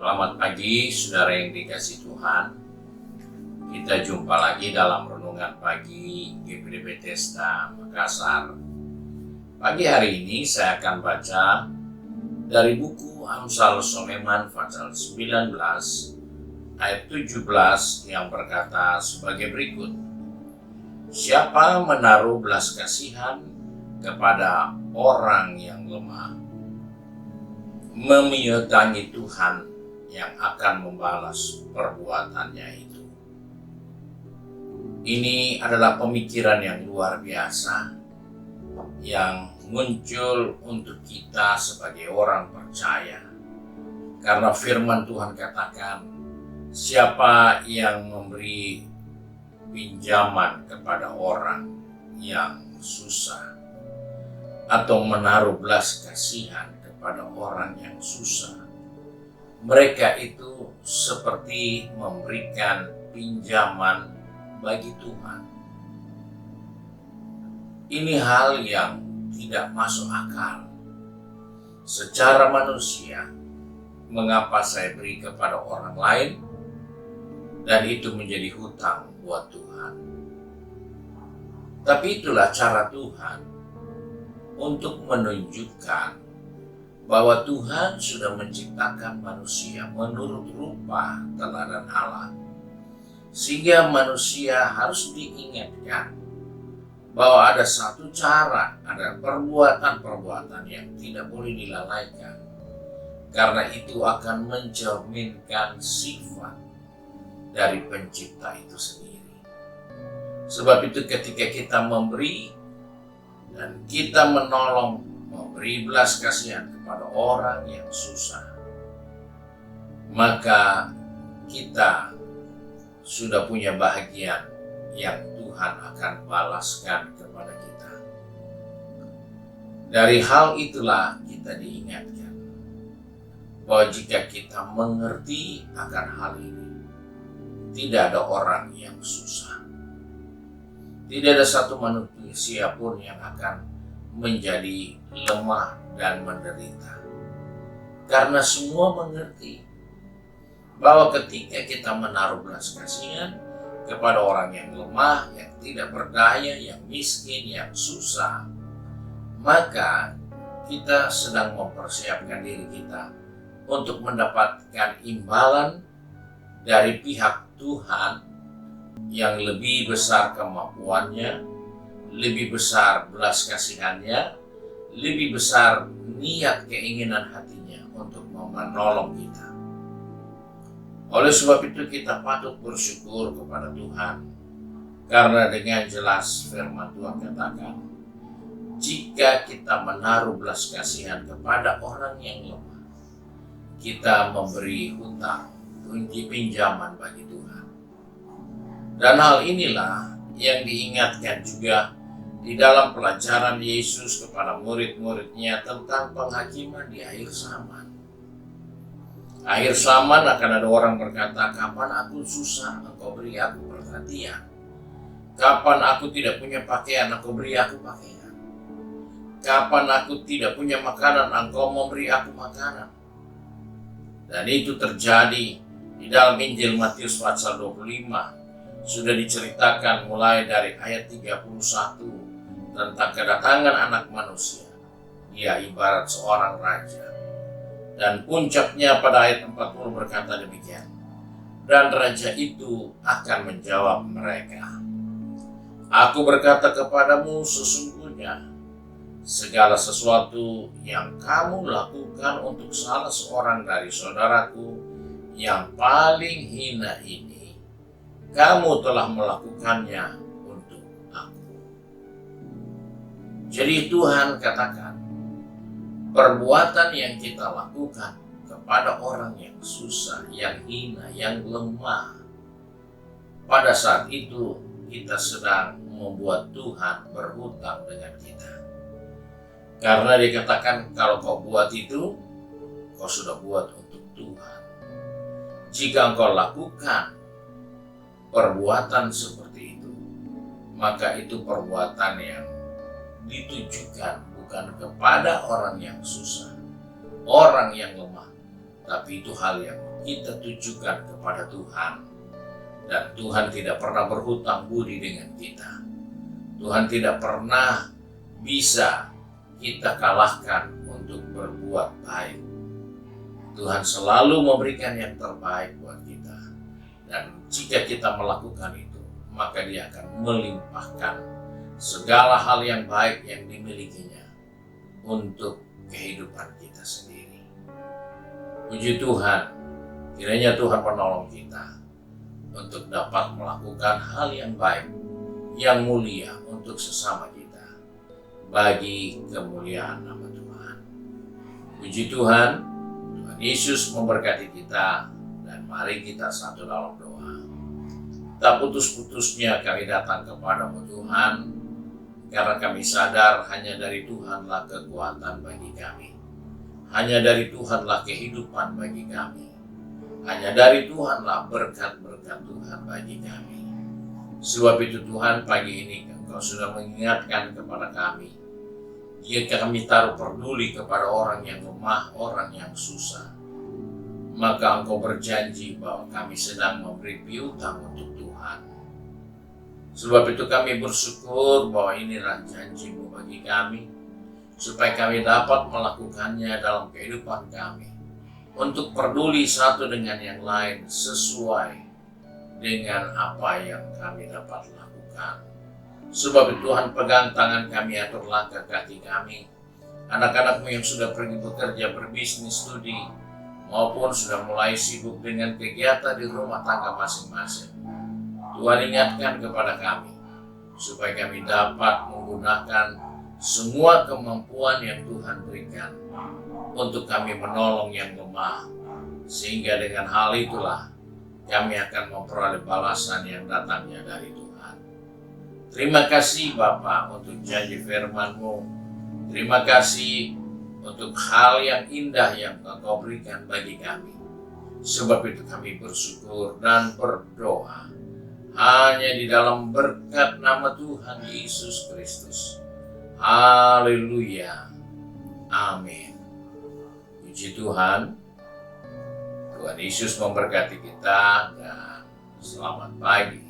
Selamat pagi, saudara yang dikasihi Tuhan. Kita jumpa lagi dalam renungan pagi GPD Bethesda Makassar. Pagi hari ini saya akan baca dari buku Amsal Soleman pasal 19 ayat 17 yang berkata sebagai berikut. Siapa menaruh belas kasihan kepada orang yang lemah, memintai Tuhan yang akan membalas perbuatannya itu. Ini adalah pemikiran yang luar biasa yang muncul untuk kita sebagai orang percaya. Karena firman Tuhan katakan, siapa yang memberi pinjaman kepada orang yang susah atau menaruh belas kasihan kepada orang yang susah, mereka itu seperti memberikan pinjaman bagi Tuhan. Ini hal yang tidak masuk akal. Secara manusia, mengapa saya beri kepada orang lain dan itu menjadi hutang buat Tuhan? Tapi itulah cara Tuhan untuk menunjukkan bahwa Tuhan sudah menciptakan manusia menurut rupa teladan Allah. Sehingga manusia harus diingatkan bahwa ada satu cara, ada perbuatan-perbuatan yang tidak boleh dilalaikan. Karena itu akan mencerminkan sifat dari pencipta itu sendiri. Sebab itu ketika kita memberi dan kita menolong, memberi belas kasihan kepada orang yang susah, maka kita sudah punya bahagian yang Tuhan akan balaskan kepada kita. Dari hal itulah kita diingatkan bahwa jika kita mengerti akan hal ini, tidak ada orang yang susah. Tidak ada satu manusia pun yang akan menjadi lemah dan menderita. Karena semua mengerti bahwa ketika kita menaruh belas kasihan kepada orang yang lemah, yang tidak berdaya, yang miskin, yang susah, maka kita sedang mempersiapkan diri kita untuk mendapatkan imbalan dari pihak Tuhan yang lebih besar kemampuannya, lebih besar belas kasihannya, lebih besar niat keinginan hatinya untuk menolong kita. Oleh sebab itu kita patut bersyukur kepada Tuhan, karena dengan jelas firman Tuhan katakan, jika kita menaruh belas kasihan kepada orang yang lemah, kita memberi hutang, pinjaman bagi Tuhan. Dan hal inilah yang diingatkan juga di dalam pelajaran Yesus kepada murid-muridnya tentang penghakiman di akhir zaman. Akhir zaman akan ada orang berkata, kapan aku susah, engkau beri aku perhatian. Kapan aku tidak punya pakaian, engkau beri aku pakaian. Kapan aku tidak punya makanan, engkau memberi aku makanan. Dan itu terjadi di dalam Injil Matius pasal 25. Sudah diceritakan mulai dari ayat 31 tentang kedatangan anak manusia. Ia ibarat seorang raja. Dan puncaknya pada ayat 40 berkata demikian. Dan raja itu akan menjawab mereka, aku berkata kepadamu sesungguhnya, segala sesuatu yang kamu lakukan untuk salah seorang dari saudaraku yang paling hina ini, kamu telah melakukannya untuk aku. Jadi Tuhan katakan, perbuatan yang kita lakukan kepada orang yang susah, yang hina, yang lemah, pada saat itu kita sedang membuat Tuhan berhutang dengan kita. Karena dikatakan kalau kau buat itu, kau sudah buat untuk Tuhan. Jika engkau lakukan perbuatan seperti itu, maka itu perbuatan yang ditujukan bukan kepada orang yang susah, orang yang lemah, tapi itu hal yang kita tujukan kepada Tuhan. Dan Tuhan tidak pernah berhutang budi dengan kita. Tuhan tidak pernah bisa kita kalahkan untuk berbuat baik. Tuhan selalu memberikan yang terbaik buat kita. Dan jika kita melakukan itu, maka Dia akan melimpahkan segala hal yang baik yang dimilikinya untuk kehidupan kita sendiri. Puji Tuhan, kiranya Tuhan menolong kita untuk dapat melakukan hal yang baik, yang mulia untuk sesama kita, bagi kemuliaan nama Tuhan. Puji Tuhan, Tuhan Yesus memberkati kita, dan mari kita satu dalam doa. Tak putus-putusnya kami datang kepadamu Tuhan, karena kami sadar hanya dari Tuhanlah kekuatan bagi kami. Hanya dari Tuhanlah kehidupan bagi kami. Hanya dari Tuhanlah berkat-berkat Tuhan bagi kami. Sebab itu Tuhan, pagi ini Engkau sudah mengingatkan kepada kami, jika kami taruh peduli kepada orang yang lemah, orang yang susah, maka Engkau berjanji bahwa kami sedang memberi piutang untuk Tuhan. Sebab itu kami bersyukur bahwa inilah janji-Mu bagi kami, supaya kami dapat melakukannya dalam kehidupan kami, untuk peduli satu dengan yang lain sesuai dengan apa yang kami dapat lakukan. Sebab itu Tuhan, pegang tangan kami, atur langkah kaki kami, anak-anak-Mu yang sudah pergi bekerja, berbisnis, studi, maupun sudah mulai sibuk dengan kegiatan di rumah tangga masing-masing. Tuhan, ingatkan kepada kami, supaya kami dapat menggunakan semua kemampuan yang Tuhan berikan untuk kami menolong yang lemah, sehingga dengan hal itulah kami akan memperoleh balasan yang datangnya dari Tuhan. Terima kasih Bapa untuk janji firman-Mu. Terima kasih untuk hal yang indah yang Engkau berikan bagi kami. Sebab itu kami bersyukur dan berdoa hanya di dalam berkat nama Tuhan Yesus Kristus. Haleluya. Amin. Puji Tuhan. Tuhan Yesus memberkati kita dan selamat pagi.